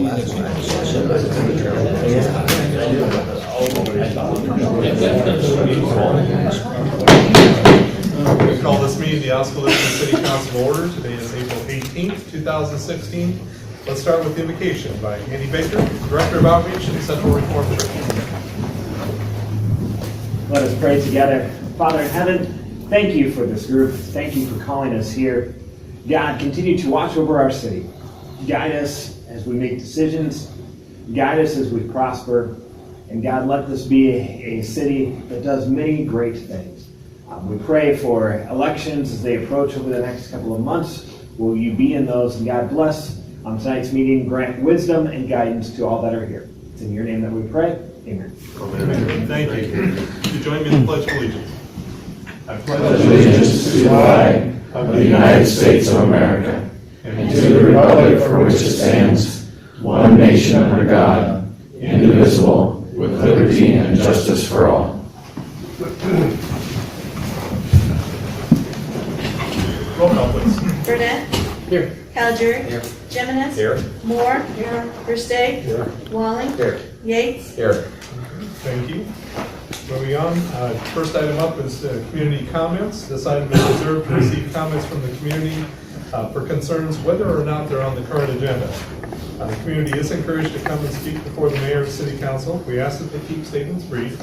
We call this meeting the Oskaloosa City Council order. Today is April 18th, 2016. Let's start with the invocation by Andy Baker, Director of Outreach in Central Reformed Church. Let us pray together. Father in heaven, thank you for this group. Thank you for calling us here. God, continue to watch over our city. Guide us as we make decisions. Guide us as we prosper. And God, let this be a city that does many great things. We pray for elections as they approach over the next couple of months. Will you be in those? And God bless on tonight's meeting. Grant wisdom and guidance to all that are here. It's in your name that we pray. Amen. Amen. Thank you. Would you join me in the Pledge of Allegiance? I pledge allegiance to the flag of the United States of America and to the republic for which it stands, one nation under God, indivisible, with liberty and justice for all. Roll call, please. Burnett. Here. Caligiuri. Here. Jimenez. Here. Moore. Here. Versteg. Here. Walling. Here. Yates. Here. Thank you. Moving on, first item up is community comments. This item is reserved to receive comments from the community for concerns whether or not they're on the current agenda. The community is encouraged to come and speak before the mayor and city council. We ask that they keep statements brief.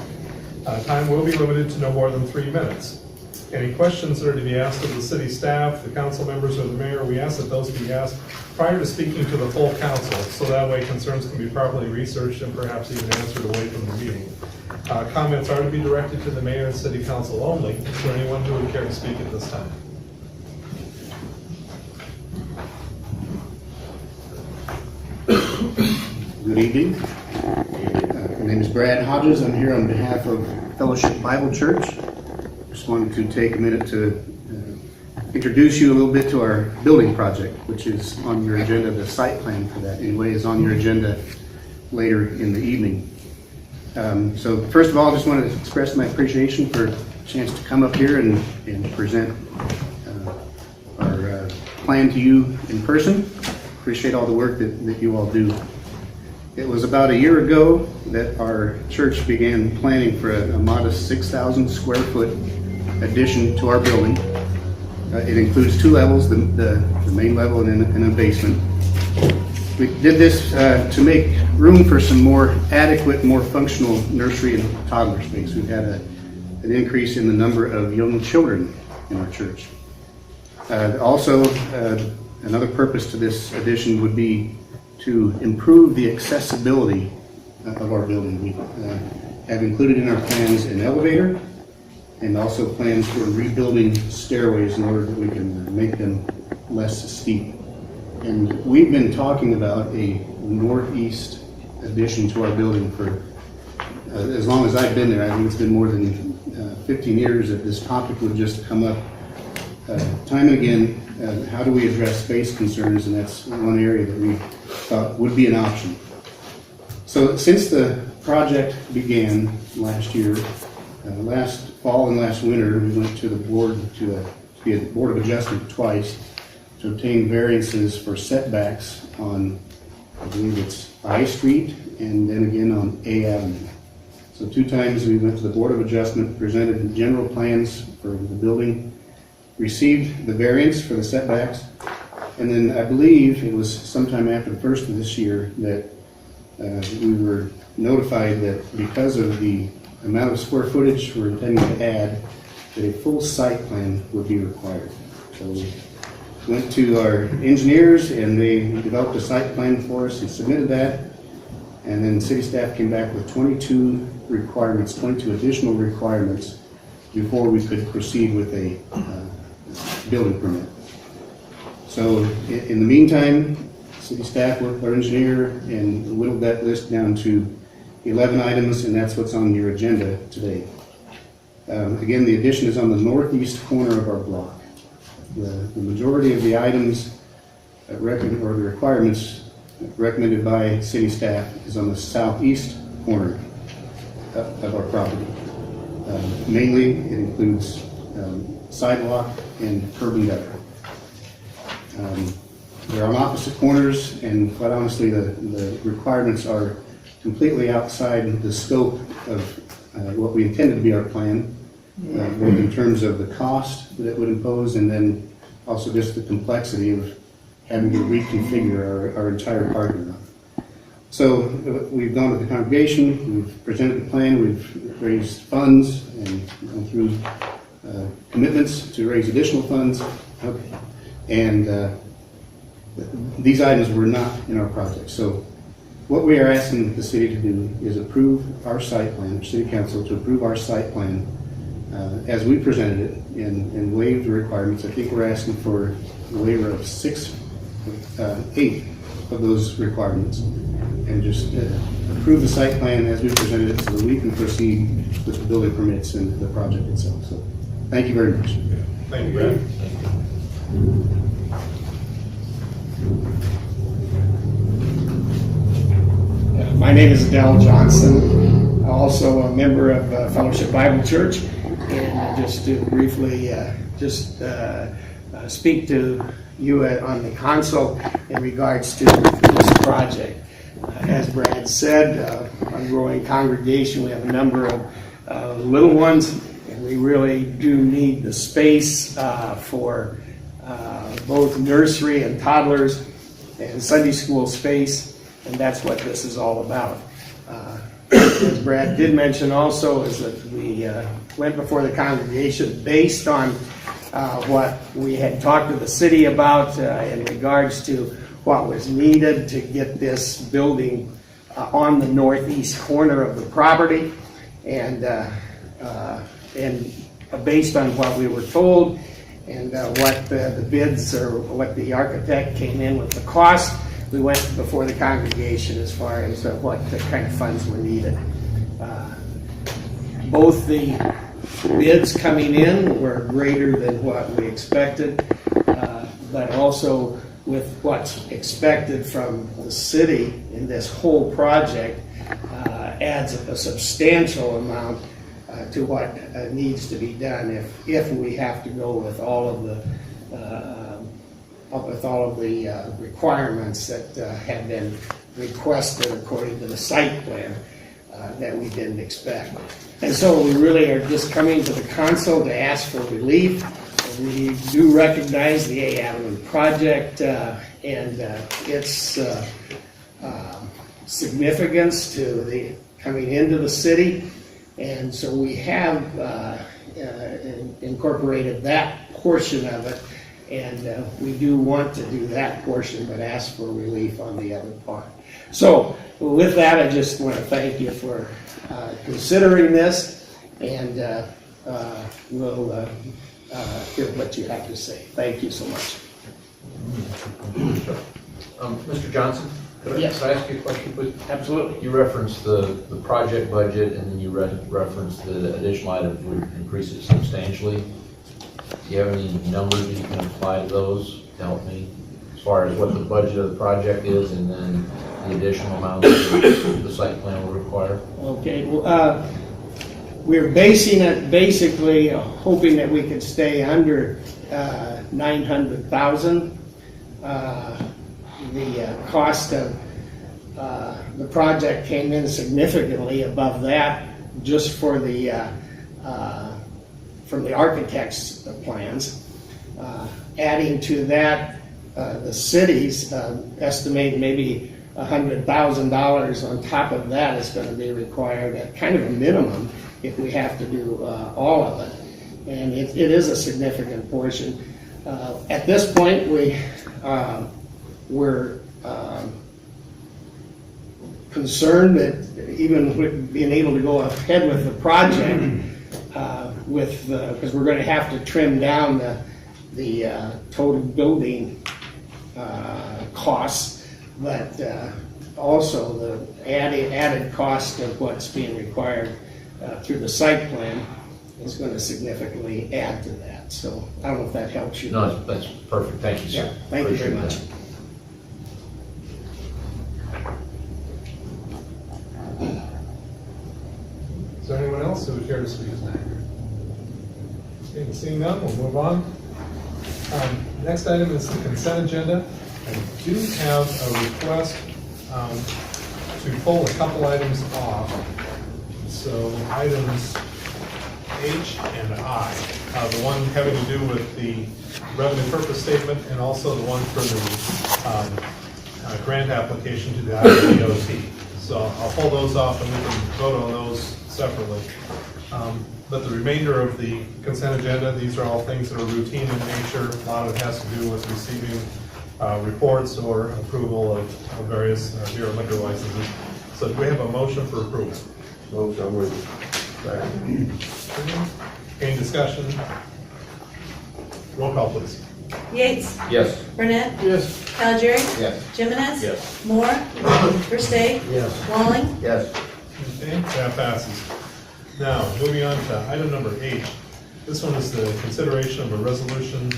Time will be limited to no more than 3 minutes. Any questions that are to be asked of the city staff, the council members, or the mayor, we ask that those be asked prior to speaking to the full council, so that way concerns can be properly researched and perhaps even answered away from the meeting. Comments are to be directed to the mayor and city council only. Is there anyone who would care to speak at this time? Good evening. My name is Brad Hodges. I'm here on behalf of Fellowship Bible Church. Just wanted to take a minute to introduce you a little bit to our building project, which is on your agenda. The site plan for that, anyway, is on your agenda later in the evening. So first of all, I just want to express my appreciation for a chance to come up here and present our plan to you in person. Appreciate all the work that you all do. It was about a year ago that our church began planning for a modest 6,000 square foot addition to our building. It includes 2 levels, the main level and a basement. We did this to make room for some more adequate, more functional nursery and toddler space. We've had an increase in the number of young children in our church. Also, another purpose to this addition would be to improve the accessibility of our building. We have included in our plans an elevator and also plans for rebuilding stairways in order that we can make them less steep. And we've been talking about a northeast addition to our building for as long as I've been there. I think it's been more than 15 years that this topic would just come up time and again. How do we address space concerns? And that's one area that we thought would be an option. So since the project began last year, last fall and last winter, we went to the board to be a board of adjustment twice to obtain variances for setbacks on, I believe it's I Street and then again on A Avenue. So 2 times we went to the board of adjustment, presented general plans for the building, received the variance for the setbacks, and then I believe it was sometime after the first of this year that we were notified that because of the amount of square footage we're intending to add, that a full site plan would be required. So we went to our engineers and they developed a site plan for us and submitted that, and then city staff came back with 22 requirements, 22 additional requirements before we could proceed with a building permit. So in the meantime, city staff worked with our engineer and whittled that list down to 11 items, and that's what's on your agenda today. Again, the addition is on the northeast corner of our block. The majority of the items or the requirements recommended by city staff is on the southeast corner of our property. Mainly, it includes sidewalk and curb and gutter. They're on opposite corners, and quite honestly, the requirements are completely outside the scope of what we intended to be our plan, both in terms of the cost that it would impose, and then also just the complexity of having to reconfigure our entire parking lot. So we've gone to the congregation, we've presented the plan, we've raised funds and gone through commitments to raise additional funds. Okay. And these items were not in our project. So what we are asking the city to do is approve our site plan, or city council to approve our site plan as we presented it and waive the requirements. I think we're asking for a waiver of 8 of those requirements, and just approve the site plan as we presented it so that we can proceed with the building permits and the project itself. So thank you very much. Thank you, Brad. My name is Dell Johnson, also a member of Fellowship Bible Church, and just to briefly speak to you on the council in regards to this project. As Brad said, a growing congregation, we have a number of little ones, and we really do need the space for both nursery and toddlers and Sunday school space, and that's what this is all about. As Brad did mention also, is that we went before the congregation based on what we had talked to the city about in regards to what was needed to get this building on the northeast corner of the property, and based on what we were told and what the bids or what the architect came in with the cost, we went before the congregation as far as what the kind of funds were needed. Both the bids coming in were greater than what we expected, but also with what's expected from the city in this whole project adds a substantial amount to what needs to be done if we have to go with all of the requirements that have been requested according to the site plan that we didn't expect. And so we really are just coming to the council to ask for relief. We do recognize the A Avenue project and its significance to the coming into the city, and so we have incorporated that portion of it, and we do want to do that portion, but ask for relief on the other part. So with that, I just want to thank you for considering this, and we'll hear what you have to say. Thank you so much. Mr. Johnson, could I ask you a question, please? Absolutely. You referenced the project budget, and then you referenced the additional items would increase it substantially. Do you have any numbers that you can apply to those to help me as far as what the budget of the project is, and then the additional amount that the site plan will require? Okay. Well, we're basing it basically hoping that we could stay under 900,000. The cost of the project came in significantly above that, just for the from the architect's plans. Adding to that, the city's estimate maybe $100,000 on top of that is going to be required at kind of a minimum if we have to do all of it, and it is a significant portion. At this point, we're concerned that even with being able to go ahead with the project, because we're going to have to trim down the total building costs, but also the added cost of what's being required through the site plan is going to significantly add to that. So I don't know if that helps you. No, that's perfect. Thank you, sir. Yeah, thank you very much. Is there anyone else who would care to speak? Seeing none, we'll move on. Next item is the consent agenda. I do have a request to pull a couple items off. So items H and I, the one having to do with the revenue purpose statement and also the one for the grant application to the Iowa DOT. So I'll pull those off and we can vote on those separately. But the remainder of the consent agenda, these are all things that are routine in nature. A lot of it has to do with receiving reports or approval of various beer and liquor licenses. So do we have a motion for approval? Motion with. Any discussion? Roll call, please. Yates, Yes. Burnett, Yes. Calgery, Yes. Jimenez. Yes. Moore, Versteg, Yes. Walling, Yes. Okay, that passes. Now, moving on to item number H. This one is the consideration of a resolution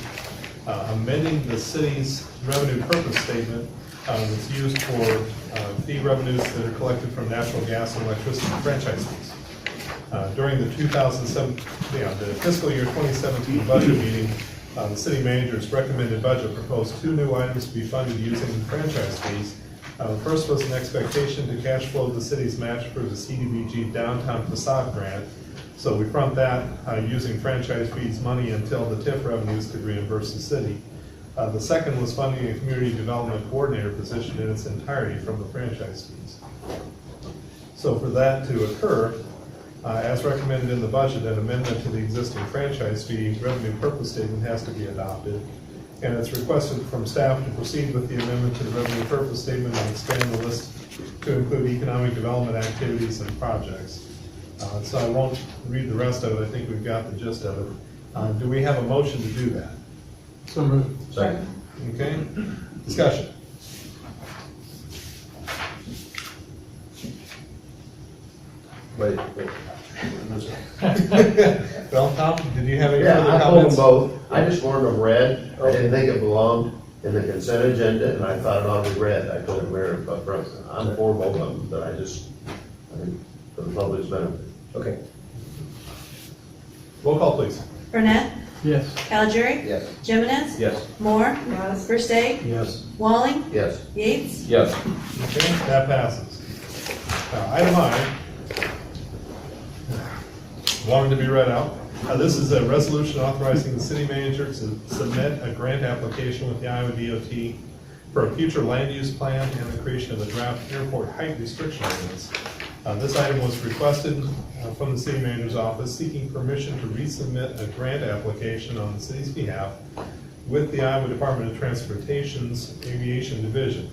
amending the city's revenue purpose statement that's used for fee revenues that are collected from natural gas and electricity franchise fees. During the the fiscal year 2017 budget meeting, the city manager's recommended budget proposed two new items to be funded using franchise fees. The first was an expectation to cash flow the city's match for the CDBG downtown facade grant. So we front that using franchise fees money until the TIF revenues could reimburse the city. The second was funding a community development coordinator position in its entirety from the franchise fees. So for that to occur, as recommended in the budget, an amendment to the existing franchise fee revenue purpose statement has to be adopted. And it's requested from staff to proceed with the amendment to the revenue purpose statement and expand the list to include economic development activities and projects. So I won't read the rest of it. I think we've got the gist of it. Do we have a motion to do that? So moved. Second. Okay, discussion. Wait. Well, Tom, did you have any Yeah, further I pulled them comments? both. I just wanted them read. I didn't think it belonged in the consent agenda, and I thought it ought to be read. I told the mayor up front, I'm for both of them, but I think for the public's benefit. Okay. Roll call, please. Burnett, Yes. Calgery, Yes. Jimenez, Yes. Moore, Versteg, Yes. Walling, Yes. Yates, Yes. Okay, that passes. Now, item I, wanted to be read out. This is a resolution authorizing the city manager to submit a grant application with the Iowa DOT for a future land use plan and the creation of a draft airport height restriction ordinance. This item was requested from the city manager's office seeking permission to resubmit a grant application on the city's behalf with the Iowa Department of Transportation's Aviation Division.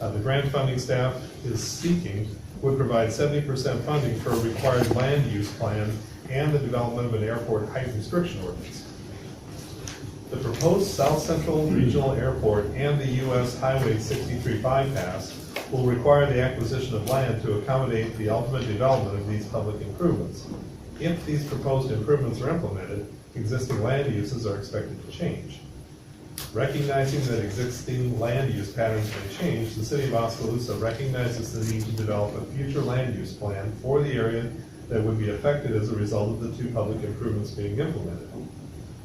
The grant funding staff is seeking would provide 70% funding for a required land use plan and the development of an airport height restriction ordinance. The proposed South Central Regional Airport and the U.S. Highway 63 bypass will require the acquisition of land to accommodate the ultimate development of these public improvements. If these proposed improvements are implemented, existing land uses are expected to change. Recognizing that existing land use patterns may change, the city of Oskaloosa recognizes the need to develop a future land use plan for the area that would be affected as a result of the two public improvements being implemented.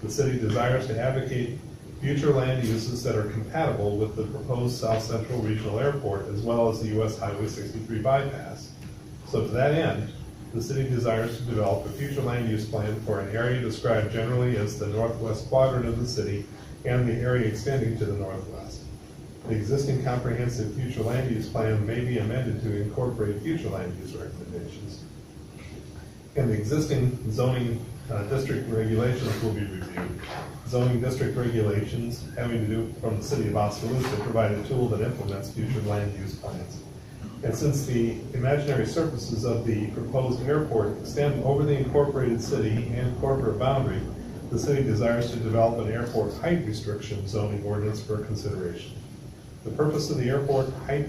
The city desires to advocate future land uses that are compatible with the proposed South Central Regional Airport as well as the U.S. Highway 63 bypass. So to that end, the city desires to develop a future land use plan for an area described generally as the northwest quadrant of the city and the area extending to the northwest. The existing comprehensive future land use plan may be amended to incorporate future land use recommendations. And the existing zoning district regulations will be reviewed. Zoning district regulations having to do from the city of Oskaloosa provide a tool that implements future land use plans. And since the imaginary surfaces of the proposed airport extend over the incorporated city and corporate boundary, the city desires to develop an airport height restriction zoning ordinance for consideration. The purpose of the airport height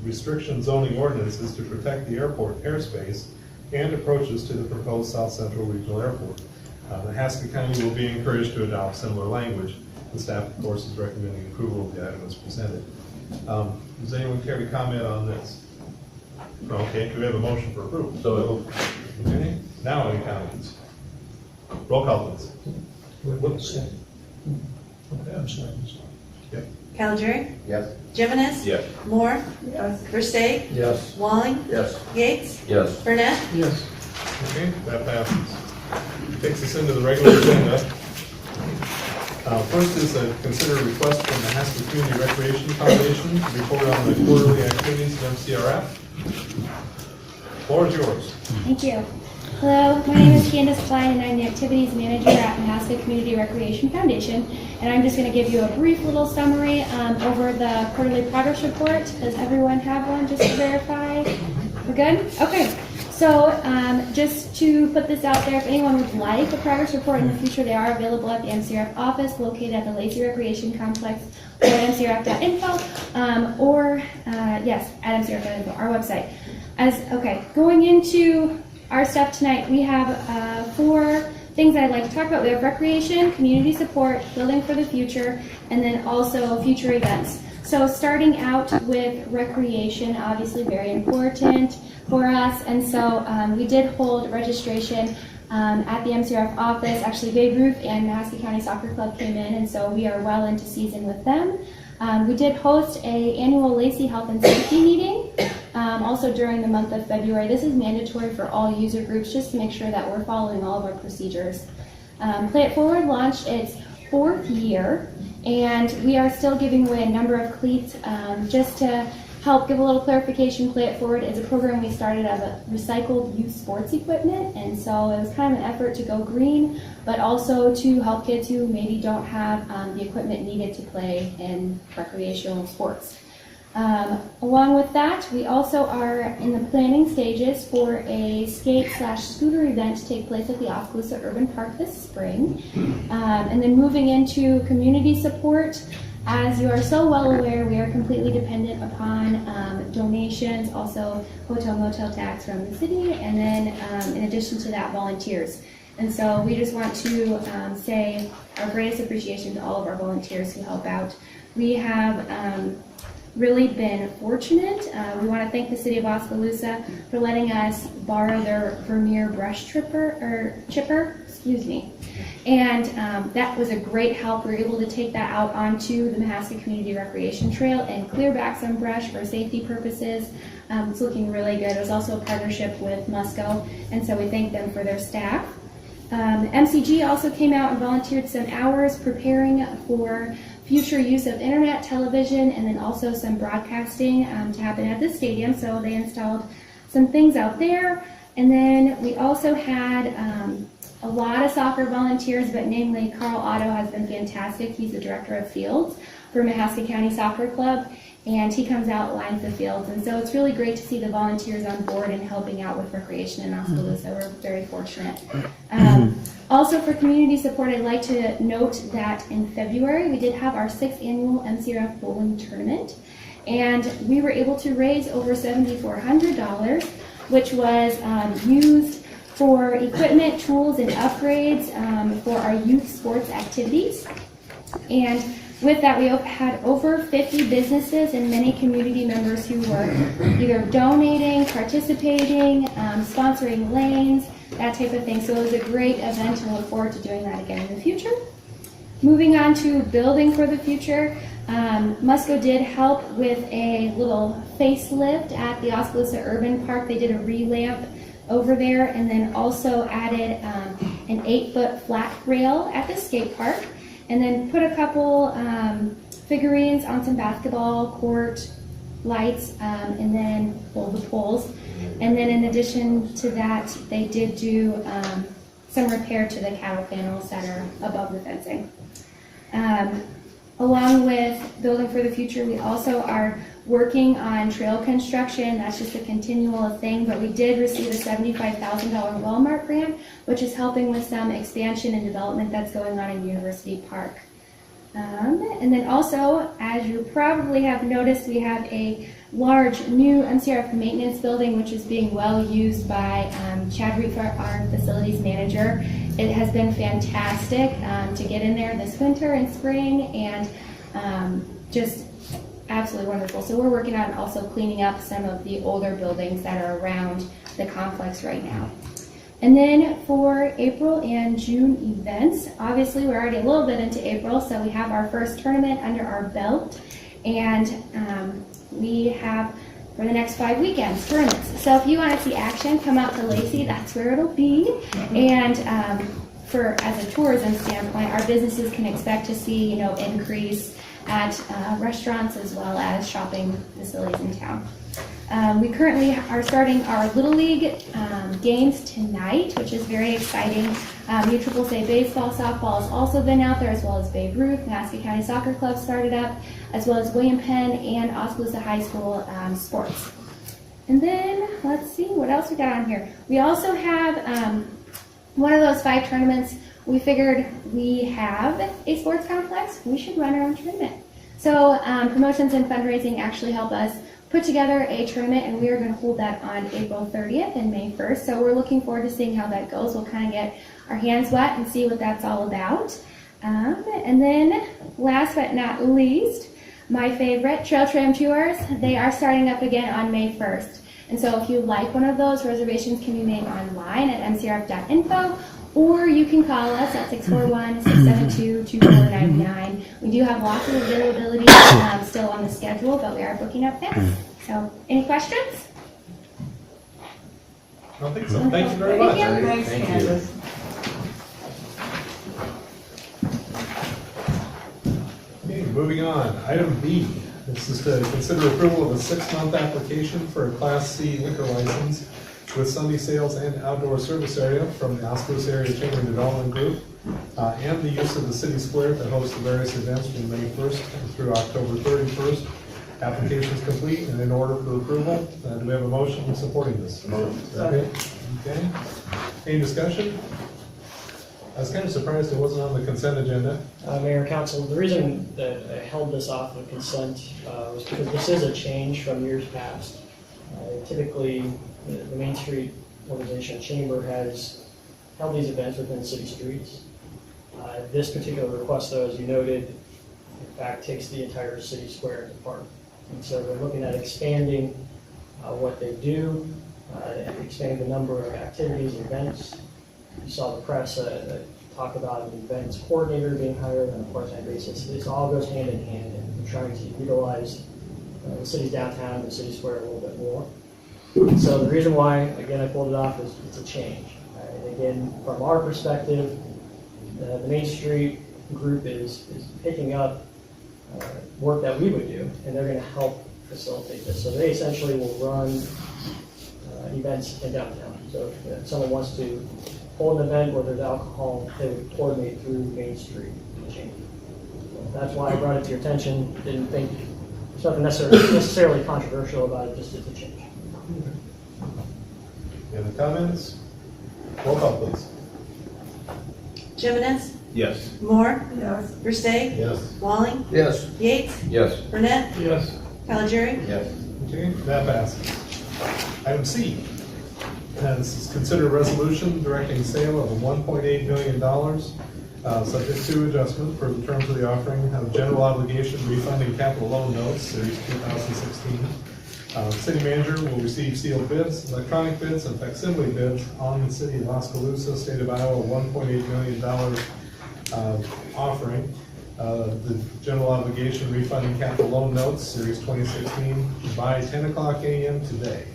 restriction zoning ordinance is to protect the airport airspace and approaches to the proposed South Central Regional Airport. The Haskell County will be encouraged to adopt similar language. The staff, of course, is recommending approval of the item as presented. Does anyone care to comment on this? Okay, do we have a motion for approval? So Okay, now any comments? Roll call, please. What's that? Okay, I'm sorry. Yep. Calgery, Yes. Jimenez, Yes. Moore, Yes. Versteg, Yes. Walling, Yes. Yates, Yes. Burnett, Yes. Okay, that passes. Takes us into the regular agenda. First is consider a request from the Haskell Community Recreation Foundation to report on the quarterly activities of MCRF. Floor is yours. Thank you. Hello, my name is Candace Klein and I'm the Activities Manager at Nebraska Community Recreation Foundation. And I'm just going to give you a brief little summary over the quarterly progress report. Does everyone have one just to verify? We're good? Okay. So just to put this out there, if anyone would like a progress report in the future, they are available at the MCRF office located at the Lacey Recreation Complex or at mcrf.info or yes, at mcrf.info, our website. Going into our stuff tonight, we have 4 things I'd like to talk about. We have recreation, community support, building for the future, and then also future events. So starting out with recreation, obviously very important for us, and so we did hold registration at the MCRF office. Actually, Babe Ruth and Nebraska County Soccer Club came in, and so we are well into season with them. We did host an annual Lacey Health and Safety meeting, also during the month of February. This is mandatory for all user groups, just to make sure that we're following all of our procedures. Play It Forward launched its 4th year, and we are still giving away a number of cleats. Just to help give a little clarification, Play It Forward is a program we started out of recycled youth sports equipment, and so it was kind of an effort to go green, but also to help kids who maybe don't have the equipment needed to play in recreational sports. Along with that, we also are in the planning stages for a skate/scooter event to take place at the Oskaloosa Urban Park this spring. And then moving into community support, as you are so well aware, we are completely dependent upon donations, also hotel motel tax from the city, and then in addition to that, volunteers. And so we just want to say our greatest appreciation to all of our volunteers who help out. We have really been fortunate. We want to thank the city of Oskaloosa for letting us borrow their Vermeer brush chipper, and that was a great help. We were able to take that out onto the Mahaska Community Recreation Trail and clear back some brush for safety purposes. It's looking really good. It was also a partnership with Musco, and so we thank them for their staff. MCG also came out and volunteered some hours preparing for future use of internet, television, and then also some broadcasting to happen at the stadium. So they installed some things out there. And then we also had a lot of soccer volunteers, but namely Carl Otto has been fantastic. He's the director of fields for Mahaska County Soccer Club, and he comes out and lines the fields. And so it's really great to see the volunteers on board and helping out with recreation in Oskaloosa. We're very fortunate. Also for community support, I'd like to note that in February we did have our 6th annual MCRF bowling tournament, and we were able to raise over $7,400, which was used for equipment, tools, and upgrades for our youth sports activities. And with that, we had over 50 businesses and many community members who were either donating, participating, sponsoring lanes, that type of thing. So it was a great event, and look forward to doing that again in the future. Moving on to building for the future, Musco did help with a little facelift at the Oskaloosa Urban Park. They did a relamp over there, and then also added an 8-foot flat rail at the skate park, and then put a couple figurines on some basketball court lights, and then the poles. And then in addition to that, they did do some repair to the cattle panels that are above the fencing. Along with building for the future, we also are working on trail construction. That's just a continual thing, but we did receive a $75,000 Walmart grant, which is helping with some expansion and development that's going on in University Park. And then also, as you probably have noticed, we have a large new MCRF maintenance building, which is being well used by Chad Reefer, our facilities manager. It has been fantastic to get in there this winter and spring, and just absolutely wonderful. So we're working on also cleaning up some of the older buildings that are around the complex right now. And then for April and June events, obviously we're already a little bit into April, so we have our first tournament under our belt, and we have for the next 5 weekends tournaments. So if you want to see action, come out to Lacey. That's where it'll be. And as a tourism standpoint, our businesses can expect to see increase at restaurants as well as shopping facilities in town. We currently are starting our Little League games tonight, which is very exciting. USSSA baseball, softball has also been out there, as well as Babe Ruth. Nebraska County Soccer Club started up, as well as William Penn and Oskaloosa High School sports. And then, let's see, what else we got on here? We also have one of those 5 tournaments. We figured we have a sports complex, we should run our own tournament. So promotions and fundraising actually help us put together a tournament, and we are going to hold that on April 30th and May 1st. So we're looking forward to seeing how that goes. We'll kind of get our hands wet and see what that's all about. And then last but not least, my favorite, Trail Tram Tours. They are starting up again on May 1st. And so if you like one of those, reservations can be made online at mcrf.info, or you can call us at 641-672-2499. We do have lots of availability still on the schedule, but we are booking up fast. So, any questions? I don't think so. Thank you very much. Thanks, Candace. Okay, moving on. Item B. This is to consider approval of a 6-month application for a Class C liquor license with Sunday sales and outdoor service area from the Oskaloosa Area Chamber Development Group, and the use of the city square to host the various events from May 1st through October 31st. Application is complete and in order for approval. Do we have a motion supporting this? Okay. Any discussion? I was kind of surprised it wasn't on the consent agenda. Mayor and Council, the reason that I held this off of consent was because this is a change from years past. Typically, the Main Street Organization Chamber has held these events within city streets. This particular request, though, as you noted, in fact, takes the entire city square into park. And so they're looking at expanding what they do, expanding the number of activities and events. You saw the press talk about an events coordinator being hired on a part-time basis. This all goes hand in hand, and we're trying to utilize the city's downtown and the city square a little bit more. So the reason why, again, I pulled it off is it's a change. And again, from our perspective, the Main Street group is picking up work that we would do, and they're going to help facilitate this. So they essentially will run events in downtown. So if someone wants to hold an event where there's alcohol, they would coordinate through Main Street Chamber. So that's why I brought it to your attention. Didn't think there's nothing necessarily controversial about it, just it's a change. Any other comments? Roll call, please. Jimenez, Yes. Moore. Yes. Versteg. Yes. Walling. Yes. Yates. Yes. Burnett. Yes. Callegeri. Yes. Okay, that passes. Item C. This is consider a resolution directing sale of $1.8 million, subject to adjustment for the terms of the offering of general obligation refunding capital loan notes, Series 2016. City manager will receive sealed bids, electronic bids, and facsimile bids on the city of Oskaloosa, state of Iowa, $1.8 million offering. The general obligation refunding capital loan notes, Series 2016, by 10 o'clock a.m. today.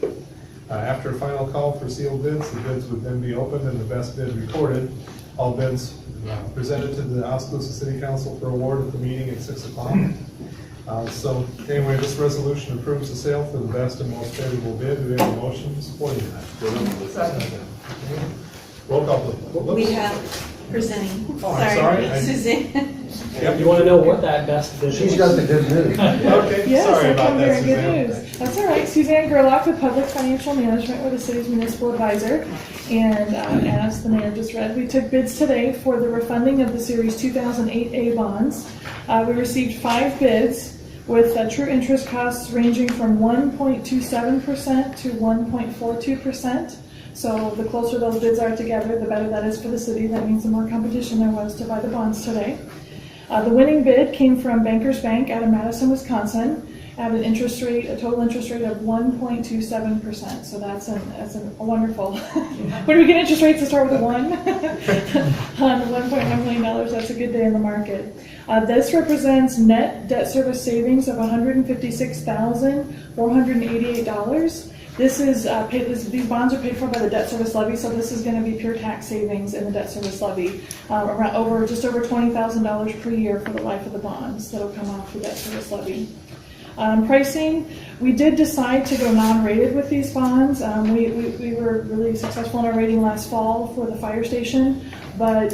After a final call for sealed bids, the bids would then be opened and the best bid recorded. All bids presented to the Oskaloosa City Council for award at the meeting at 6 o'clock. So anyway, this resolution approves the sale for the best and most favorable bid. Do we have a motion supporting that? Second. Roll call, please. We have presenting. Oh, I'm sorry. Suzanne. You want to know what that best bid is? She's got the good news. Okay, Yes, sorry I about come that, bearing good Suzanne. news. That's all right. Suzanne Gerlach with Public Financial Management. We're the city's municipal advisor. And as the mayor just read, we took bids today for the refunding of the Series 2008A bonds. We received 5 bids with true interest costs ranging from 1.27% to 1.42%. So the closer those bids are together, the better that is for the city. That means the more competition there was to buy the bonds today. The winning bid came from Bankers Bank out of Madison, Wisconsin, have an interest rate, a total interest rate of 1.27%. So that's a wonderful. When we get interest rates that start with a 1 on $1.1 million, that's a good day in the market. This represents net debt service savings of $156,488. This is these bonds are paid for by the debt service levy, so this is going to be pure tax savings in the debt service levy, just over $20,000 per year for the life of the bonds that will come off the debt service levy. Pricing, we did decide to go non-rated with these bonds. We were really successful in our rating last fall for the fire station, but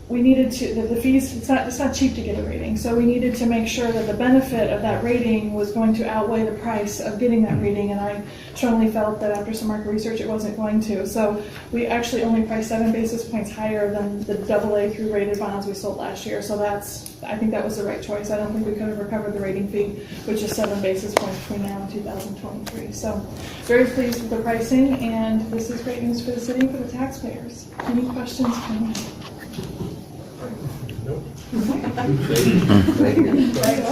we needed to, the fees, it's not cheap to get a rating, so we needed to make sure that the benefit of that rating was going to outweigh the price of getting that rating, and I strongly felt that after some market research it wasn't going to. So we actually only priced 7 basis points higher than the AA through rated bonds we sold last year, so I think that was the right choice. I don't think we could have recovered the rating fee, which is 7 basis points between now and 2023. So very pleased with the pricing, and this is great news for the city and for the taxpayers. Any questions from me? Nope.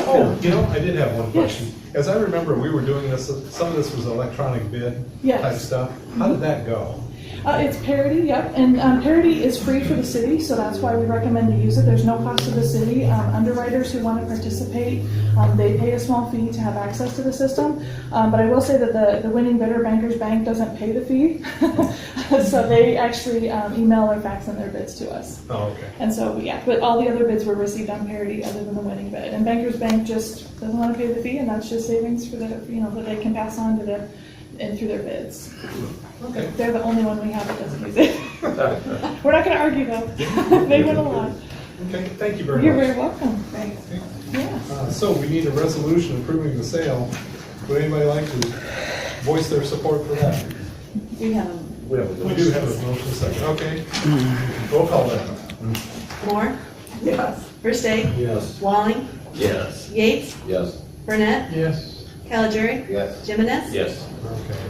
Oh, I did have one question. As I remember, we were doing this, some of this was electronic bid type stuff. How did that go? It's parity, yep, and parity is free for the city, so that's why we recommend to use it. There's no cost to the city. Underwriters who want to participate, they pay a small fee to have access to the system. But I will say that the winning bidder, Bankers Bank, doesn't pay the fee, so they actually email or fax in their bids to us. Oh, okay. And so, yeah, but all the other bids were received on parity other than the winning bid. And Bankers Bank just doesn't want to pay the fee, and that's just savings for that they can pass on to and through their bids. Okay. They're the only one we have that doesn't use it. We're not going to argue though. They win a lot. Okay, thank you very You're much. very welcome. Thanks. Yeah. So we need a resolution approving the sale. Would anybody like to voice their support for that? We have We do have a motion second. Okay. Roll call then. Moore. Yes. Versteg. Yes. Walling. Yes. Yates. Yes. Burnett. Yes. Caligari. Yes. Jimenez. Yes. Okay.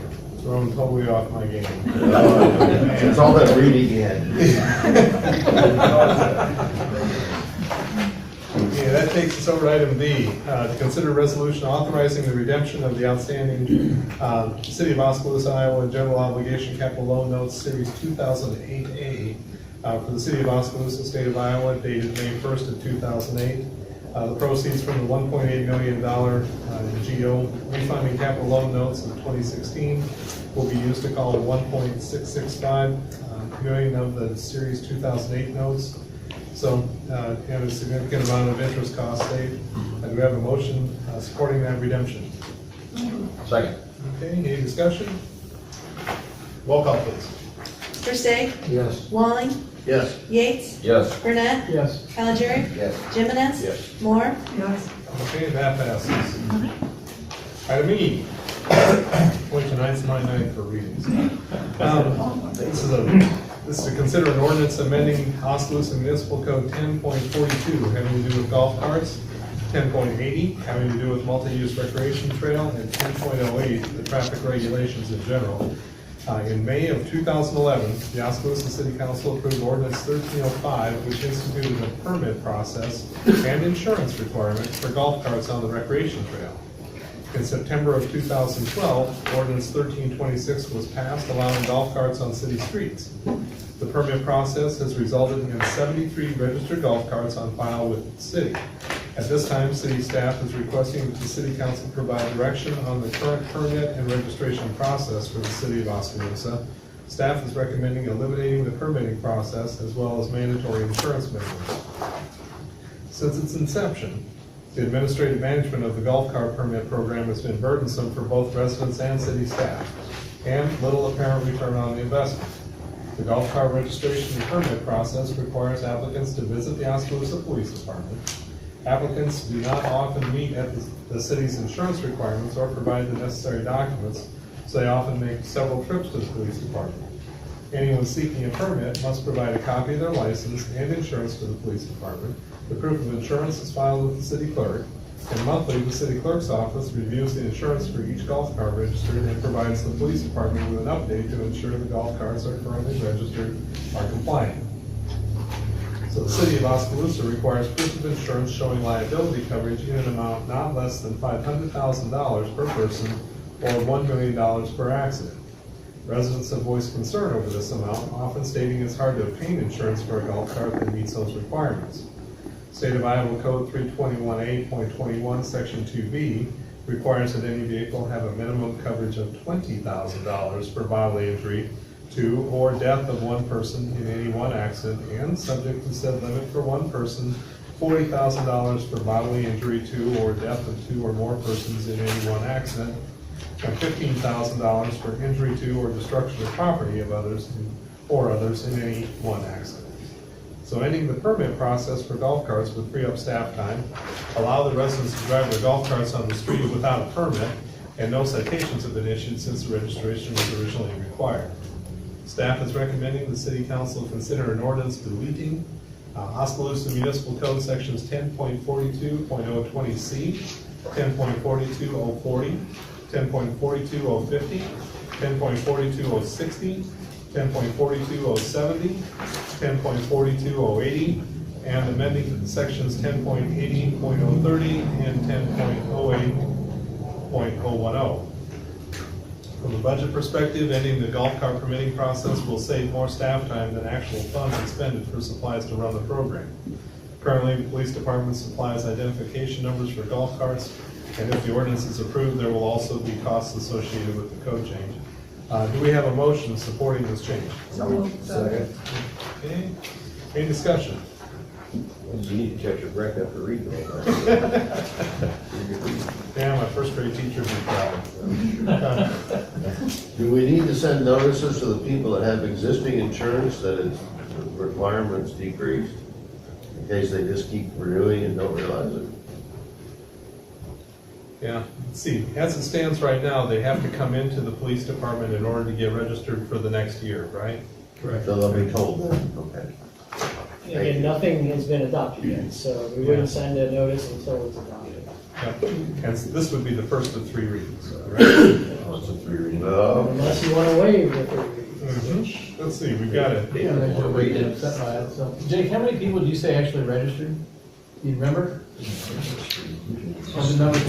Thrown totally off my game. It's all that reading in. Okay, that takes us over to item B, to consider resolution authorizing the redemption of the outstanding City of Oskaloosa, Iowa General Obligation Capital Loan Notes Series 2008A for the City of Oskaloosa, State of Iowa, dated May 1st of 2008. The proceeds from the $1.8 million GO refunding capital loan notes of 2016 will be used to call 1.665 million of the Series 2008 notes. So, have a significant amount of interest costs saved. Do we have a motion supporting that redemption? Second. Okay, any discussion? Roll call, please. Versteg. Yes. Walling. Yes. Yates. Yes. Burnett. Yes. Caligari. Yes. Jimenez. Yes. Moore. Okay, that passes. Item E. Boy, tonight's my night for readings. This is to consider an ordinance amending Oskaloosa Municipal Code 10.42 having to do with golf carts, 10.80 having to do with multi-use recreation trail, and 10.08 the traffic regulations in general. In May of 2011, the Oskaloosa City Council approved Ordinance 1305, which instituted a permit process and insurance requirements for golf carts on the recreation trail. In September of 2012, Ordinance 1326 was passed, allowing golf carts on city streets. The permit process has resulted in 73 registered golf carts on file with the city. At this time, city staff is requesting that the city council provide direction on the current permit and registration process for the city of Oskaloosa. Staff is recommending eliminating the permitting process as well as mandatory insurance measures. Since its inception, the administrative management of the golf cart permit program has been burdensome for both residents and city staff, and little apparent return on the investment. The golf cart registration and permit process requires applicants to visit the Oskaloosa Police Department. Applicants do not often meet at the city's insurance requirements or provide the necessary documents, so they often make several trips to the police department. Anyone seeking a permit must provide a copy of their license and insurance to the police department. The proof of insurance is filed with the city clerk, and monthly the city clerk's office reviews the insurance for each golf cart registered and provides the police department with an update to ensure the golf carts are currently registered are compliant. So the city of Oskaloosa requires proof of insurance showing liability coverage in an amount not less than $500,000 per person or $1 million per accident. Residents have voiced concern over this amount, often stating it's hard to obtain insurance for a golf cart that meets those requirements. State of Iowa Code 321A.21, Section 2B requires that any vehicle have a minimum coverage of $20,000 for bodily injury to or death of one person in any one accident, and subject to said limit for one person, $40,000 for bodily injury to or death of two or more persons in any one accident, and $15,000 for injury to or destruction of property of others or others in any one accident. So ending the permit process for golf carts would free up staff time, allow the residents to drive their golf carts on the street without a permit, and no citations have been issued since the registration was originally required. Staff is recommending the City Council consider an ordinance deleting Oskaloosa Municipal Code Sections 10.42.020C, 10.42040, 10.42050, 10.42060, 10.42070, 10.42080, and amending sections 10.80.030 and 10.08.010. From a budget perspective, ending the golf cart permitting process will save more staff time than actual funds expended for supplies to run the program. Currently, the police department supplies identification numbers for golf carts, and if the ordinance is approved, there will also be costs associated with the code change. Do we have a motion supporting this change? Second. Okay. Any discussion? You need to catch your breath after reading all that. Yeah, my first grade teacher would be proud. Do we need to send notices to the people that have existing insurance that its requirements decreased? In case they just keep renewing and don't realize it? Yeah, let's see, as it stands right now, they have to come into the police department in order to get registered for the next year, right? Correct. So they'll be told that, okay. Again, nothing has been adopted yet, so we wouldn't send a notice until it's adopted. Yep. And this would be the first of 3 readings, right? Oh, it's a 3 reading. No. Unless you want to waive the 3 readings, Mhm. which Let's see, we've got it. Jake, how many people do you say actually registered? Do you remember? the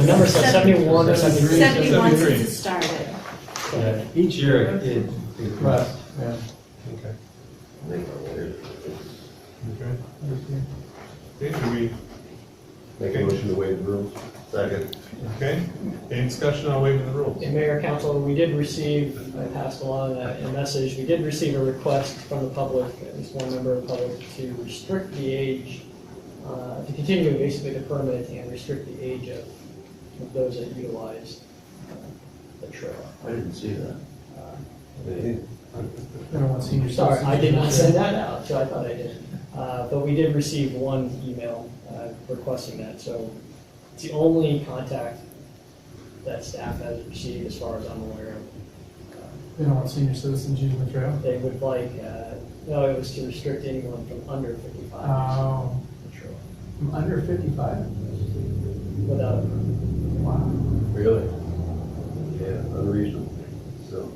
number says 71 or 73. 71 73. since it started. Each year it request, yeah. Okay. Make a Okay, do we, motion to waive the rules. Second. okay, any discussion on waiving the rules? And Mayor, Council, we did receive, I passed along a message, we did receive a request from the public, at least one member of the public, to restrict the age, to continue basically the permit and restrict the age of those that utilize the trail. I didn't see that. Sorry, I did not send that out, so I thought I did. But we did receive one email requesting that, so it's the only contact that staff has received as far as I'm aware of. They don't want senior citizens using the trail? They would like, no, it was to restrict anyone from under 55 Oh, the trail from under 55? without. Wow. Really? Yeah, unreasonable. So.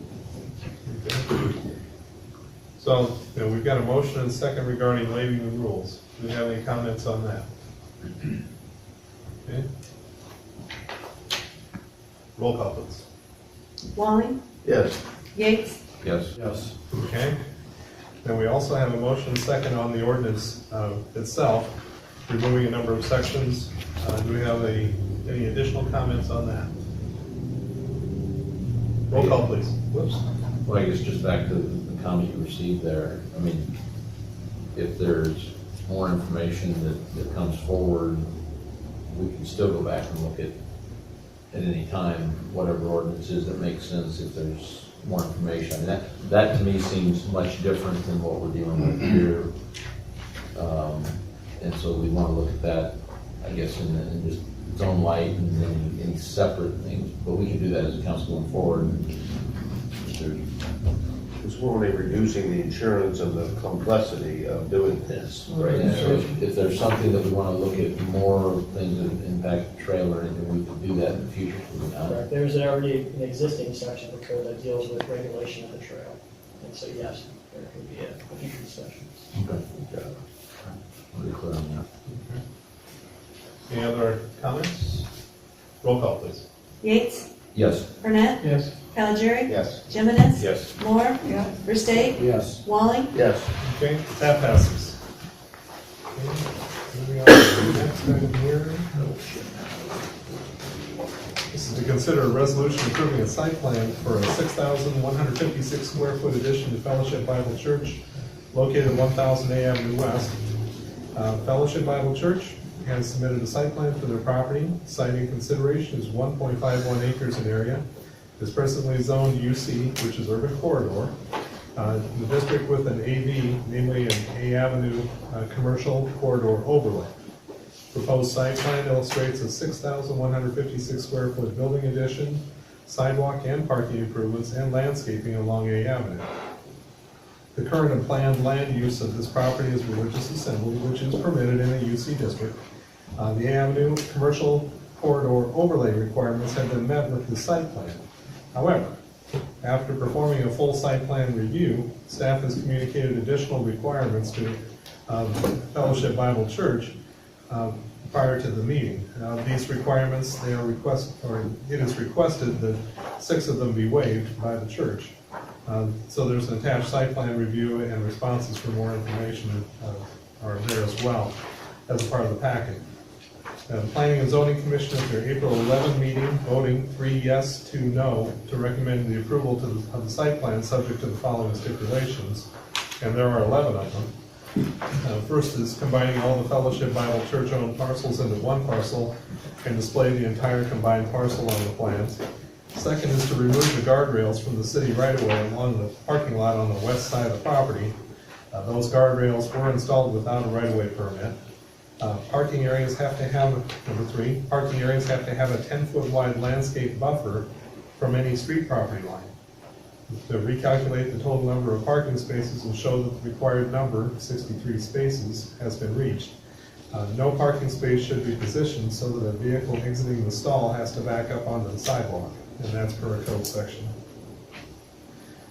So, we've got a motion and a second regarding waiving the rules. Do we have any comments on that? Okay. Roll call, please. Walling, Yes. Yates, Yes. Yes. Okay. Then we also have a motion and second on the ordinance itself, removing a number of sections. Do we have any additional comments on that? Roll call, please. Whoops. Well, I guess just back to the comment you received there, I mean, if there's more information that comes forward, we can still go back and look at any time, whatever ordinances that make sense, if there's more information. I mean, that to me seems much different than what we're dealing with here. And so we want to look at that, I guess, in just its own light and then any separate things, but we can do that as a council going forward. It's only reducing the insurance and the complexity of doing this. Right, and so if there's something that we want to look at more things that impact the trail or anything, we can do that in the future. Correct. There's already an existing section of the code that deals with regulation of the trail. And so, yes, there could be a future discussion. Okay. Really clear on that. Any other comments? Roll call, please. Yates, Yes. Burnett, Yes. Calgery, Yes. Jimenez, Yes. Moore, Versteeg, Yes. Walling, Yes. Okay, that passes. Okay, moving on to the next item here. This is to consider a resolution approving a site plan for a 6,156 square foot addition to Fellowship Bible Church located at 1,000 A Avenue West. Fellowship Bible Church has submitted a site plan for their property. Site in consideration is 1.51 acres in area. It's presently zoned UC, which is urban corridor. The district with an AV, namely an A Avenue commercial corridor overlay. Proposed site plan illustrates a 6,156 square foot building addition, sidewalk and parking improvements, and landscaping along A Avenue. The current and planned land use of this property is religious assembly, which is permitted in the UC district. The A Avenue commercial corridor overlay requirements have been met with the site plan. However, after performing a full site plan review, staff has communicated additional requirements to Fellowship Bible Church prior to the meeting. These requirements, it is requested that 6 of them be waived by the church. So there's an attached site plan review, and responses for more information are there as well as a part of the packet. The Planning and Zoning Commission at their April 11 meeting, voting 3 yes, 2 no, to recommend the approval of the site plan subject to the following stipulations, and there are 11 of them. First is combining all the Fellowship Bible Church-owned parcels into one parcel and display the entire combined parcel on the plans. Second is to remove the guardrails from the city right-of-way along the parking lot on the west side of the property. Those guardrails were installed without a right-of-way permit. Parking areas have to have, number 3, parking areas have to have a 10-foot wide landscape buffer from any street property line. To recalculate the total number of parking spaces and show that the required number, 63 spaces, has been reached. No parking space should be positioned so that a vehicle exiting the stall has to back up onto the sidewalk, and that's per a code section.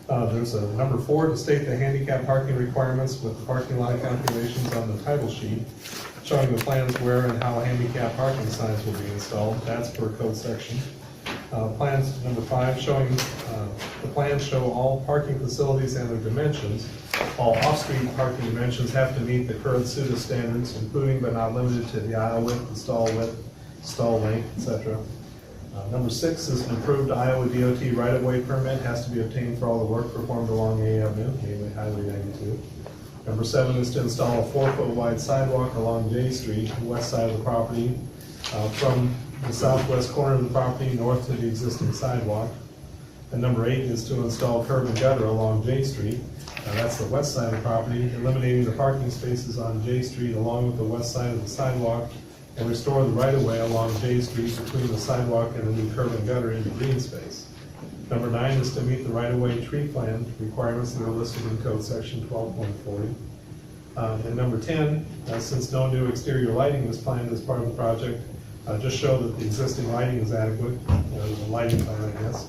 There's a number 4 to state the handicap parking requirements with the parking lot calculations on the title sheet, showing the plans where and how handicap parking signs will be installed. That's per code section. Plans number 5 showing the plans show all parking facilities and their dimensions. All off-street parking dimensions have to meet the current SUDA standards, including but not limited to the aisle width, stall length, etc. Number 6 is an approved Iowa DOT right-of-way permit has to be obtained for all the work performed along A Avenue, namely Highway 92. Number 7 is to install a 4-foot wide sidewalk along J Street, the west side of the property, from the southwest corner of the property north to the existing sidewalk. And number 8 is to install curb and gutter along J Street. That's the west side of the property, eliminating the parking spaces on J Street along with the west side of the sidewalk, and restore the right-of-way along J Street between the sidewalk and the new curb and gutter into green space. Number 9 is to meet the right-of-way tree plan requirements that are listed in code section 12.40. And number 10, since no new exterior lighting is planned as part of the project, just show that the existing lighting is adequate, the lighting plan, I guess.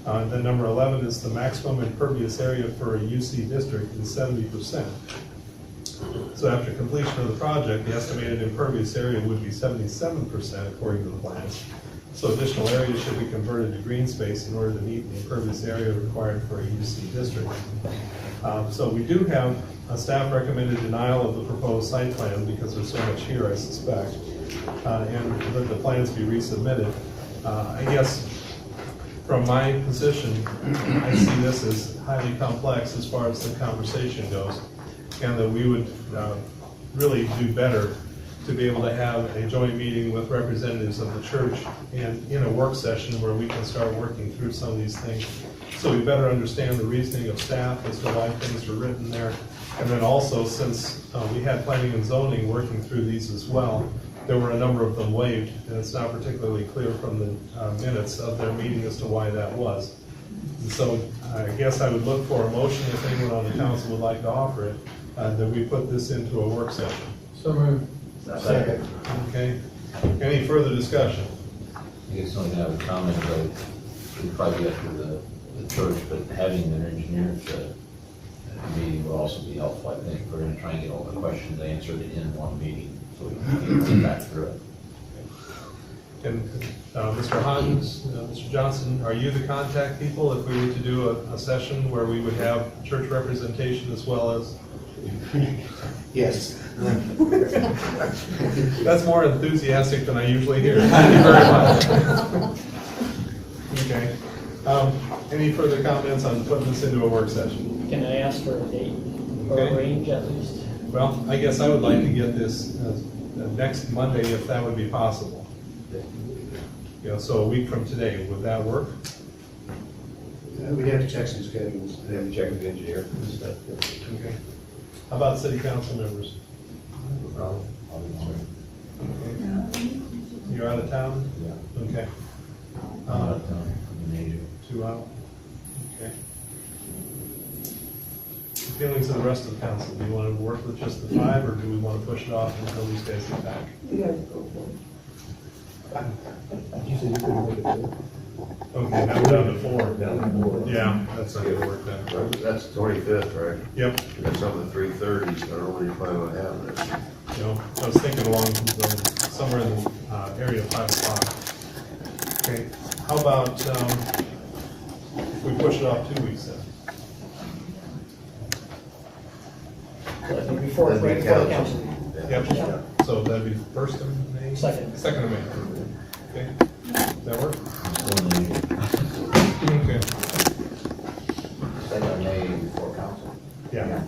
Then number 11 is the maximum impervious area for a UC district is 70%. So after completion of the project, the estimated impervious area would be 77% according to the plans. So additional areas should be converted to green space in order to meet the impervious area required for a UC district. So we do have a staff recommended denial of the proposed site plan because there's so much here, I suspect, and that the plans be resubmitted. I guess from my position, I see this as highly complex as far as the conversation goes, and that we would really do better to be able to have a joint meeting with representatives of the church and in a work session where we can start working through some of these things, so we better understand the reasoning of staff as to why things are written there. And then also, since we had planning and zoning working through these as well, there were a number of them waived, and it's not particularly clear from the minutes of their meeting as to why that was. And so I guess I would look for a motion, if anyone on the council would like to offer it, that we put this into a work session. So moved. Second. Okay. Any further discussion? I guess only have a comment about, it'd probably be up to the church, but having an engineer to meeting would also be helpful, I think. We're gonna try and get all the questions answered in one meeting, so we can get back through it. And Mr. Hodges, Mr. Johnson, are you the contact people if we were to do a session where we would have church representation as well as? Yes. That's more enthusiastic than I usually hear. Thank you very much. Okay. Any further comments on putting this into a work session? Can I ask for a date or Okay. a range at least? Well, I guess I would like to get this next Monday if that would be possible. So a week from today, would that work? We'd have to check some schedules. They have to check with the engineer. Okay. How about city council members? I'll be on. Okay. You're out of town? Yeah. Okay. Out of town, I'm in Asia. 2 out? Okay. Feelings of the rest of the council, do you want to work with just the 5, or do we want to push it off until these guys get back? You said you couldn't make it there. Okay, now we're down to 4. Down to 4. Yeah, that's not gonna work then. That's 25th, right? Yep. You got something at 3:30, so I don't know when you're planning on having it. I was thinking along somewhere in the area of 5 o'clock. Okay, how about if we push it off 2 weeks then? So I think before, That'd be right before the council. council. Yep, so that'd be 1st of May? Second. 2nd of May. Okay, does that work? Still in Asia. Okay. Second of May before council. Yeah.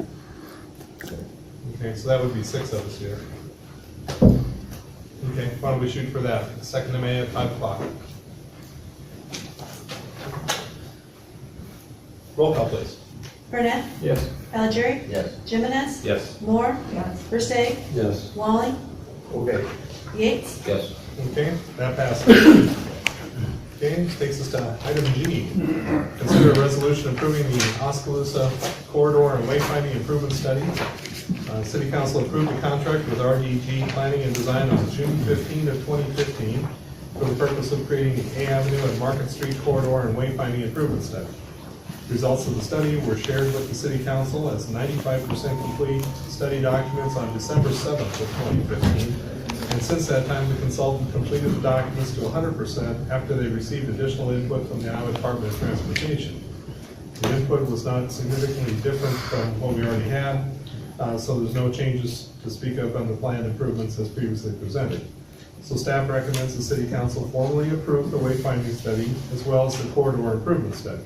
Okay, so that would be 6 of us here. Okay, why don't we shoot for that, 2nd of May at 5 o'clock. Roll call, please. Burnett, Yes. Allegeri, Yes. Jimenez, Yes. Moore, Versteg, Yes. Walling, Okay. Yates, Yes. Okay, that passes. Okay, takes us to item G. Consider a resolution approving the Oskaloosa corridor and wayfinding improvement study. City Council approved a contract with RDG Planning and Design on June 15 of 2015 for the purpose of creating the A Avenue and Market Street corridor and wayfinding improvement study. Results of the study were shared with the City Council as 95% complete study documents on December 7th of 2015. And since that time, the consultant completed the documents to 100% after they received additional input from the Iowa Department of Transportation. The input was not significantly different from what we already had, so there's no changes to speak of on the planned improvements as previously presented. So staff recommends the City Council formally approve the wayfinding study as well as the corridor improvement study.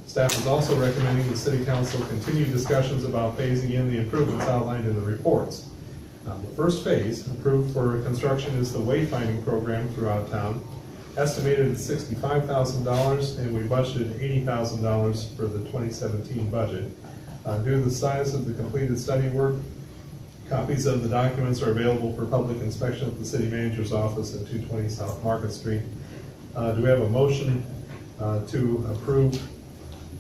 Staff is also recommending the City Council continue discussions about phasing in the improvements outlined in the reports. The first phase, approved for construction, is the wayfinding program throughout town, estimated at $65,000, and we budgeted $80,000 for the 2017 budget. Due to the size of the completed study work, copies of the documents are available for public inspection at the City Manager's office at 220 South Market Street. Do we have a motion to approve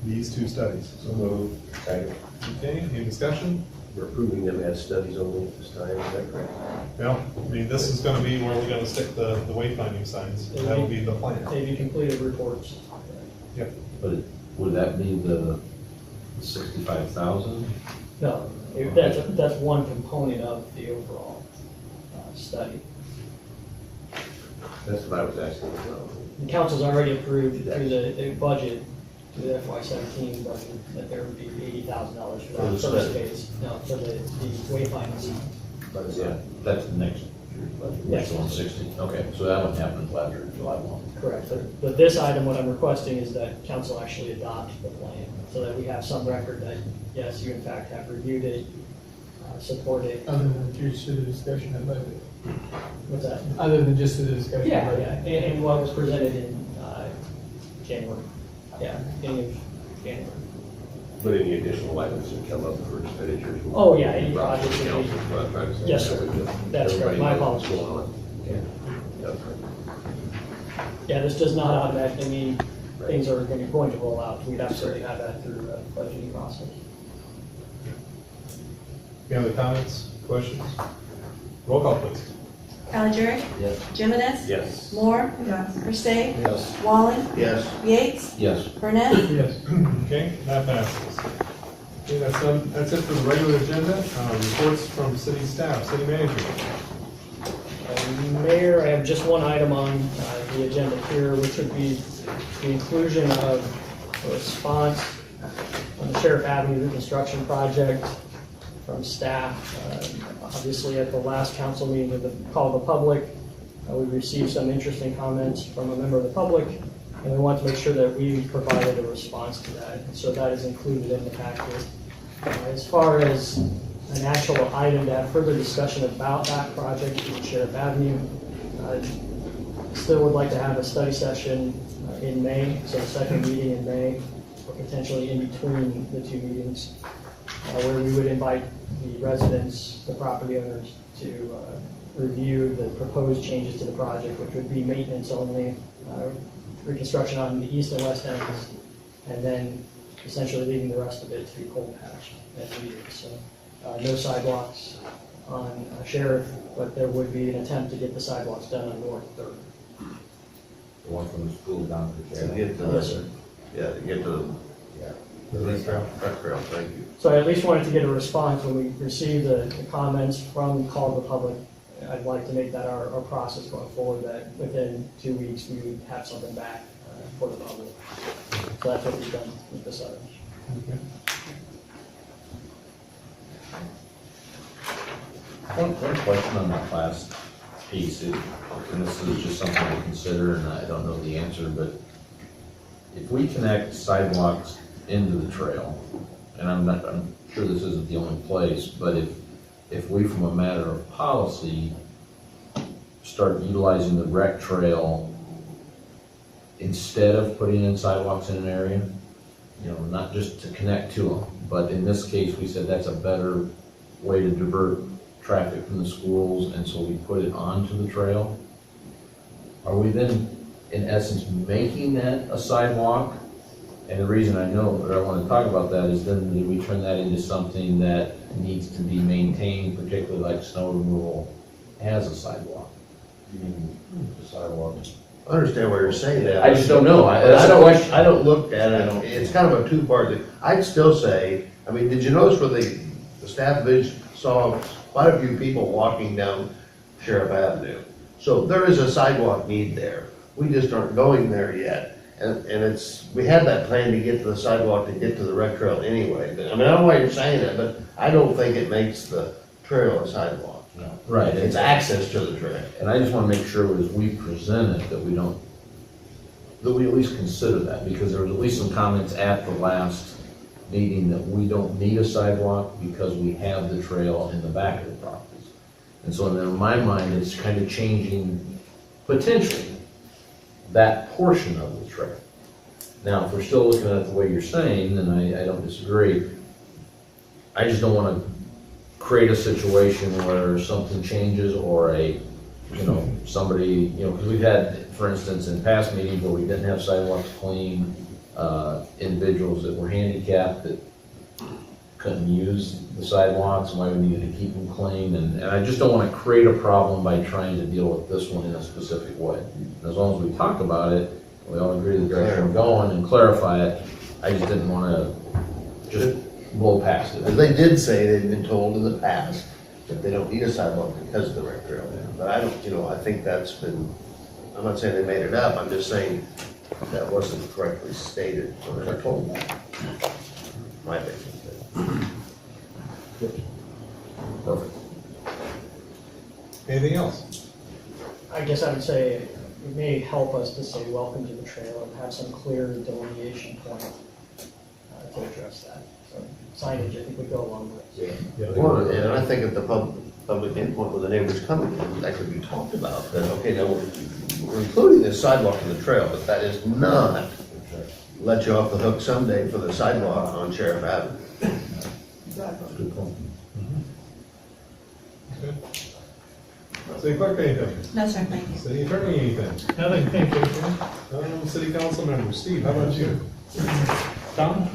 these 2 studies? So moved. Second. Okay, any discussion? We're approving them as studies only at this time, is that correct? Well, I mean, this is gonna be where we're gonna stick the wayfinding signs. That'll be the plan. Maybe completed reports. Yep. But would that be the 65,000? No, that's one component of the overall study. That's what I was asking as well. The council's already approved through the budget, through the FY17 budget, that there would be $80,000 for that first phase. No, for the wayfinding. But yeah, that's the next year's budget, which Yes. is 160. Okay, so that one happens after July 1. Correct. But this item, what I'm requesting is that council actually adopt the plan, so that we have some record that, yes, you in fact have reviewed it, support it. Other than just the discussion of budget. What's that? Other than just the discussion of Yeah, budget. yeah, and what was presented in January. Yeah, beginning of January. But any additional items that come up for expenditures? Oh, yeah, any brought to projects that council, is what I'm trying to say. Yes, sir. That way That's correct. everybody My knows what's apologies. going on. Okay. Yep. Yeah, this does not automatically mean things are going to roll out. We'd absolutely have that through the budgeting process. Any other comments, questions? Roll call, please. Allegeri, Yes. Jimenez, Yes. Moore, Versteg, Yes. Walling, Yes. Yates, Yes. Burnett, Yes. Okay, that passes. Okay, that's it for the regular agenda. Reports from city staff, city manager. Mayor, I have just one item on the agenda here, which would be the inclusion of a response on the Sheriff Avenue reconstruction project from staff. Obviously, at the last council meeting with the call of the public, we received some interesting comments from a member of the public, and we want to make sure that we provided a response to that. And so that is included in the packet. As far as an actual item to have further discussion about that project in Sheriff Avenue, still would like to have a study session in May, so the second meeting in May, or potentially in between the two meetings, where we would invite the residents, the property owners, to review the proposed changes to the project, which would be maintenance only, reconstruction on the east and west ends, and then essentially leaving the rest of it to be cold patched as needed. So no sidewalks on Sheriff, but there would be an attempt to get the sidewalks done on North Third. The one from the school down to To the get to Yes, the, sir. yeah, to get to the rec trail, thank you. So I at least wanted to get a response when we receive the comments from Call of the Public. I'd like to make that our process going forward, that within 2 weeks we would have something back for the public. So that's what we've done with this item. Okay. One question on that last piece, and this is just something to consider, and I don't know the answer, but if we connect sidewalks into the trail, and I'm sure this isn't the only place, but if we, from a matter of policy, start utilizing the rec trail instead of putting in sidewalks in an area, not just to connect to them, but in this case, we said that's a better way to divert traffic from the schools, and so we put it onto the trail. Are we then, in essence, making that a sidewalk? And the reason I know, or I want to talk about that, is then do we turn that into something that needs to be maintained, particularly like snow removal, as a sidewalk? You mean, the sidewalk? I understand what you're saying there. I just don't know. I don't look at it, it's kind of a two-part thing. I'd still say, did you notice where the staff vision saw quite a few people walking down Sheriff Avenue? So there is a sidewalk need there. We just aren't going there yet. And we had that plan to get to the sidewalk to get to the rec trail anyway. But, I don't know why you're saying that, but I don't think it makes the trail a sidewalk. No. Right. It's access to the trail. And I just want to make sure as we present it that we at least consider that, because there was at least some comments at the last meeting that we don't need a sidewalk because we have the trail in the back of the properties. And so in my mind, it's kind of changing potentially that portion of the trail. Now, if we're still looking at it the way you're saying, then I don't disagree. I just don't want to create a situation where something changes or somebody, because we've had, for instance, in past meetings where we didn't have sidewalks clean, individuals that were handicapped that couldn't use the sidewalks, and why we needed to keep them clean, and I just don't want to create a problem by trying to deal with this one in a specific way. And as long as we talk about it, we all agree the direction we're going and clarify it, I just didn't want to just blow past it. But they did say they'd been told in the past that they don't need a sidewalk because of the rec trail. But I don't, I think that's been, I'm not saying they made it up, I'm just saying that wasn't correctly stated when they were told that. My opinion. Perfect. Anything else? I guess I would say it may help us to say welcome to the trail and have some clear delineation point to address that. So signage, I think, would go a long way. Well, and I think if the public input with the neighbors coming, that could be talked about, that, okay, now we're including this sidewalk in the trail, but that is not let you off the hook someday for the sidewalk on Sheriff Avenue. Good point. Okay. City clerk, anything? No, sir, thank you. City attorney, anything? Nothing, thank you. City council member, Steve, how about you? Tom?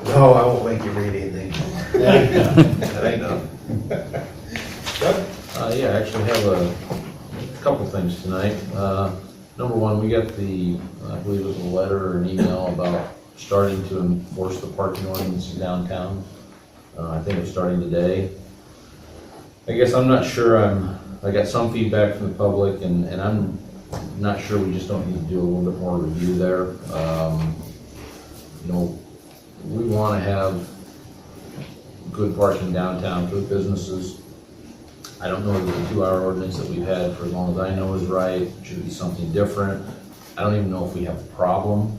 No, I won't make you read anything. That ain't enough. Doug? Yeah, I actually have a couple things tonight. Number one, we got I believe it was a letter or an email about starting to enforce the parking ordinance downtown. I think it's starting today. I guess I'm not sure, I got some feedback from the public, and I'm not sure, we just don't need to do a little bit more review there. You know, we want to have good parking downtown for the businesses. I don't know that the 2-hour ordinance that we've had for as long as I know is right. Should be something different. I don't even know if we have a problem.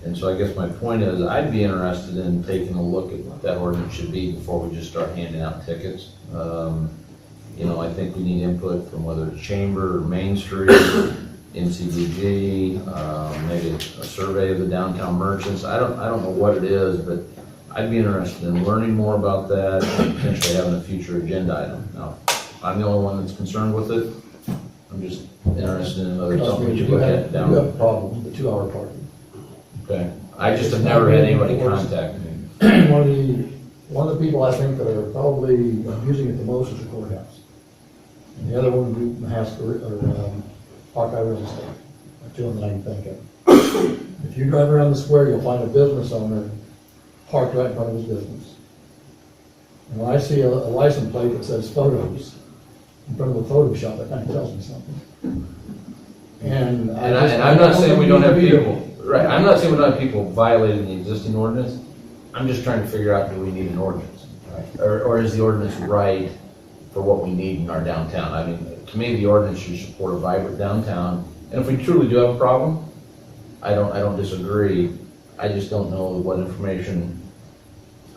And so I guess my point is, I'd be interested in taking a look at what that ordinance should be before we just start handing out tickets. You know, I think we need input from whether it's Chamber or Main Street, NCDG, maybe a survey of the downtown merchants. I don't know what it is, but I'd be interested in learning more about that and potentially having a future agenda item. Now, I'm the only one that's concerned with it. I'm just interested in whether it's something we should look at down. You have a problem with the 2-hour parking. Okay. I just have never had anybody contact me. One of the people I think that are probably using it the most is the courthouse. And the other one would be Haskell, or Hawkeye Real Estate. Are two of them that I can think of. If you drive around the square, you'll find a business owner parked right in front of his business. And when I see a license plate that says photos in front of a photo shop, that kind of tells me something. And I'm not saying we don't have people, right, I'm not saying we don't have people violating the existing ordinance. I'm just trying to figure out, do we need an ordinance? Or is the ordinance right for what we need in our downtown? I mean, to me, the ordinance should support a vibrant downtown. And if we truly do have a problem, I don't disagree. I just don't know what information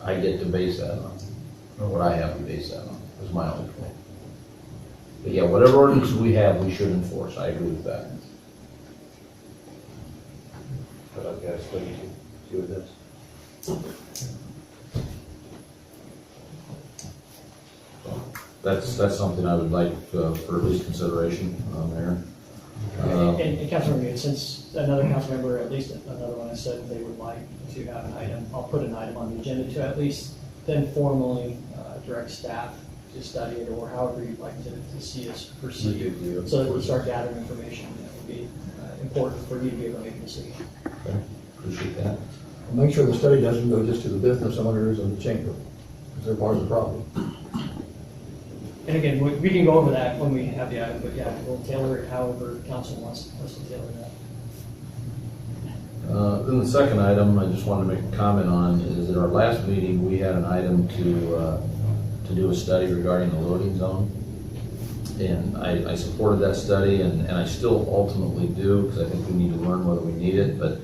I get to base that on, or what I have to base that on, is my only point. But yeah, whatever ordinance we have, we should enforce. I agree with that. But I've got to study to do with this. That's something I would like for at least consideration, Mayor. And Councilmember, since another council member, at least another one, has said they would like to have an item, I'll put an item on the agenda to at least then formally direct staff to study it, or however you'd like to see us proceed, so that we start gathering information. That would be important for you to be able to make a decision. Okay. Appreciate that. make sure the study doesn't go just to the business owners and the chamber, because they're part of the problem. And again, we can go over that when we have the item, but yeah, we'll tailor it however council wants us to tailor that. Then the second item I just wanted to make a comment on is at our last meeting, we had an item to do a study regarding the loading zone. And I supported that study, and I still ultimately do, because I think we need to learn whether we need it. But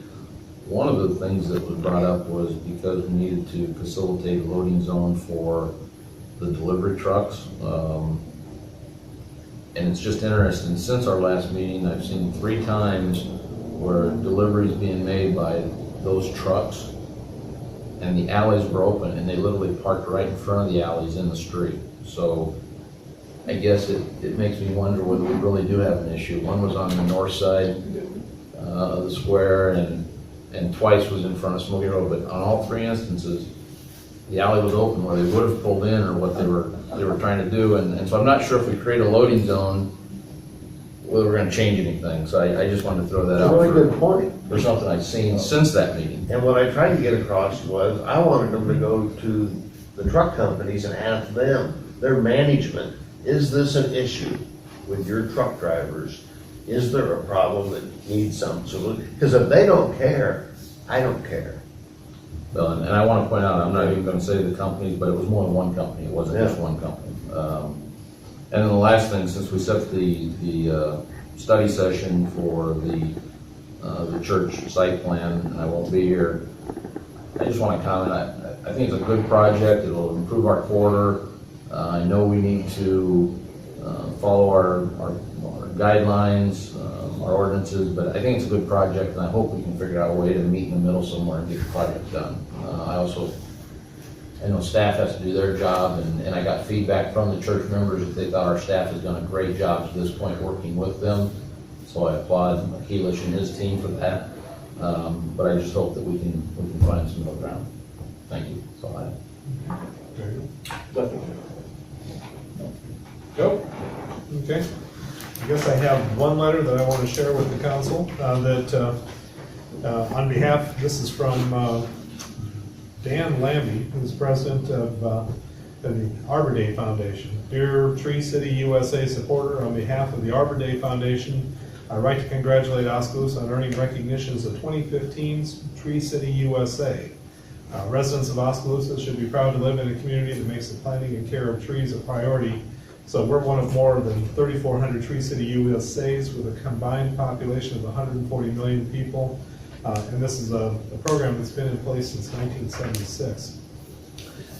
one of the things that was brought up was because we needed to facilitate a loading zone for the delivery trucks. And it's just interesting, since our last meeting, I've seen 3 times where deliveries being made by those trucks, and the alleys were open, and they literally parked right in front of the alleys in the street. So I guess it makes me wonder whether we really do have an issue. One was on the north side of the square, and twice was in front of Smoky Road, but on all 3 instances, the alley was open where they would have pulled in or what they were trying to do. And so I'm not sure if we create a loading zone, whether we're gonna change anything. So I just wanted to throw that out. That's a really good point. For something I've seen since that meeting. And what I tried to get across was, I wanted them to go to the truck companies and ask them, their management, is this an issue with your truck drivers? Is there a problem that needs some solution? Because if they don't care, I don't care. Well, and I want to point out, I'm not even going to say the companies, but it was more than one company. It wasn't just one company. And then the last thing, since we set the study session for the church site plan, and I won't be here, I just want to comment. I think it's a good project. It'll improve our corridor. I know we need to follow our guidelines, our ordinances, but I think it's a good project, and I hope we can figure out a way to meet in the middle somewhere and get the project done. I know staff has to do their job, and I got feedback from the church members that they thought our staff has done a great job to this point working with them. So I applaud Keelish and his team for that. But I just hope that we can find some middle ground. Thank you. That's all I have. Go. Okay. I guess I have one letter that I want to share with the council that On behalf, this is from Dan Lambie, who's president of the Arbor Day Foundation. Dear Tree City USA supporter, on behalf of the Arbor Day Foundation, I'd like to congratulate Oskaloosa on earning recognition as the 2015 Tree City USA. Residents of Oskaloosa should be proud to live in a community that makes the planting and care of trees a priority. So we're one of more than 3,400 Tree City USAs with a combined population of 140 million people. And this is a program that's been in place since 1976.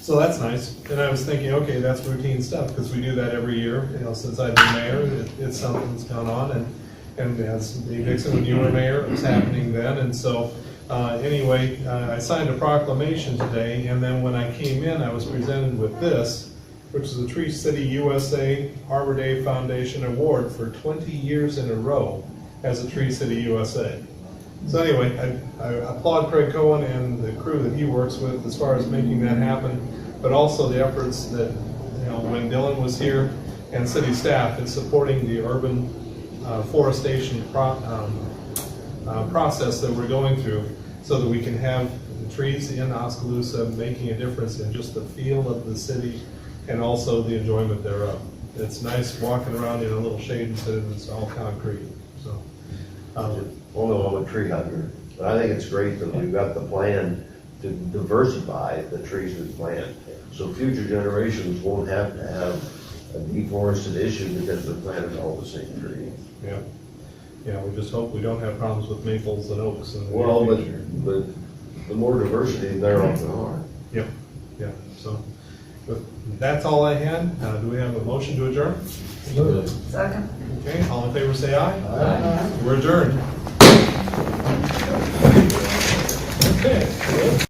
So that's nice. And I was thinking, okay, that's routine stuff because we do that every year. You know, since I've been mayor, it's something that's gone on. And as Dave Dixon, when you were mayor, it was happening then. And so anyway, I signed a proclamation today. And then when I came in, I was presented with this, which is the Tree City USA Arbor Day Foundation Award for 20 years in a row as a Tree City USA. So anyway, I applaud Craig Cohen and the crew that he works with as far as making that happen, but also the efforts that, you know, when Dylan was here and city staff in supporting the urban forestation process that we're going through so that we can have the trees in Oskaloosa making a difference in just the feel of the city and also the enjoyment thereof. It's nice walking around in a little shade instead of it's all concrete. So. Although I'm a tree hugger, but I think it's great that we've got the plan to diversify the trees we plant, so future generations won't have to have a deforested issue because we planted all the same trees. Yeah, yeah. We just hope we don't have problems with maples and oaks in the Well, near but future. the more diversity, there often are. Yep, yeah. So, but that's all I had. Do we have a motion to adjourn? Second. Okay, all in favor say aye. Aye. We're adjourned. Okay.